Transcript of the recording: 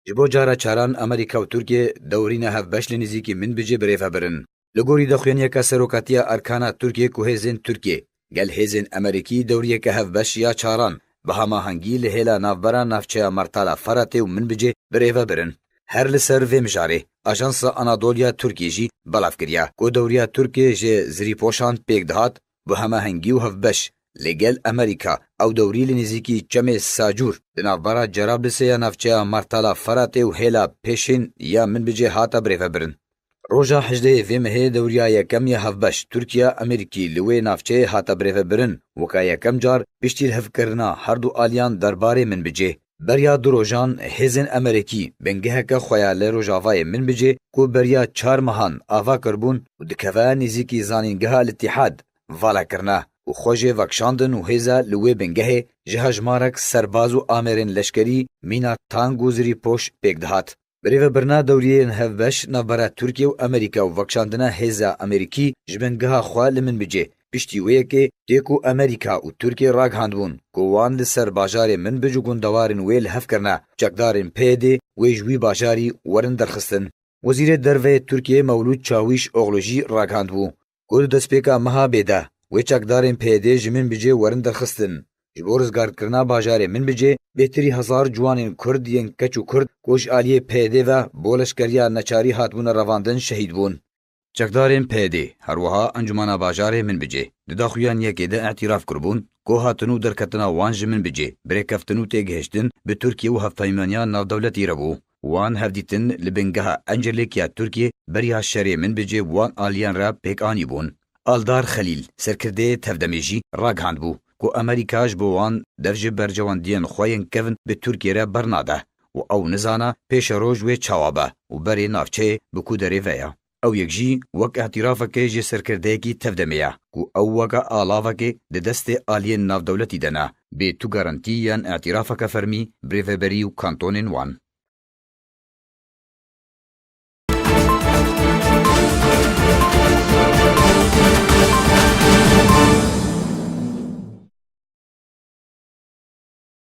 ji bo cara çaran Amerîka û Tirkiye dewrîna hevbeş li nizîkî min bicê birêve birin. Li gorî daxuyaniyeka serokatiya erkana Tirkiye ku hêzên Tirkiye gel hêzên Amerîkî dewriyeke hevbeş ya çaran bi hemahengî li hêla navbera navçeya Martala Feratê û min bicê birêve birin. Her li ser vê mijarê, Ajansa Anadolya Tirkiye jî belav kiriya ku dewriya Tirkiye ji zirîpoşan pêk dihat bi hemahengî û hevbeş لگل امریکا او دوری لنزیکی چمه ساجور دنابرا جرابلسه یا نفچه مرتالا فراته و هیلا پیشین یا من بجه هاتا بریفه برن. روژا حجده ویمه دوریا یکم یا هفبش ترکیه امریکی لوی نفچه هاتا بریفه برن وکا یکم جار بشتیر هف کرنا هر دو آلیان درباره من بجه. بریا دو روژان هزن امریکی بنگه که خویال روژاوای من بجه کو بریا چار مهان آوا کربون و دکوه نزیکی زانینگه الاتحاد والا کرنا. و خوژه وکشاندن و هیزا لوی بنگه جهجمارک سرباز و آمرین لشکری مینا تانگو زری پوش پیک دهات. بریو برنا دوریه هفبش نبرا ترکیه و امریکا و وکشاندن هیزا امریکی جبنگه خواه لمن بجه. پشتی ویه که تیکو امریکا و ترکیه راگ هندبون گوان لسر باجار من بجو گندوارن ویل هف کرنا چکدارن پیده ویجوی باجاری ورن درخستن. وزیر دروه ترکیه مولود چاویش اغلوجی راگ هندبو. گل دسپیکا مها بیده. و چکدارین پیده جمن بجه ورن درخستن. جبو رزگارد کرنا باجاره من بجه بهتری هزار جوانین کرد ین کچو کرد کوش آلیه پیده و بولشکریا نچاری هاتبون رواندن شهید بون. چکدارین پیده هر وها انجمانا باجاره من بجه دداخویان یکی ده اعتراف کربون که هاتنو درکتنا وانج من بجه بریکفتنو تیگهشتن به ترکیه و هفپایمانیا ناو دولتی ربو. وان هفدیتن لبنگه انجلیکیا ترکیه بریا شری من بجه وان آلیان را پیک آنی بون. آلدار خلیل سرکرده تفدمیجی راگ هاند بو که امریکاش بوان درجه برجواندین خوین کون به ترکیه را برناده و او نزانا پیش روش و چوابه و بری نافچه بکو داره ویا. او یک جی وک اعترافه که جه سرکرده کی تفدمیه که او وکا آلافه که ده دست آلین ناف دولتی دنه به تو گارانتی یان اعترافه که فرمی بریوه بری و کانتونین وان.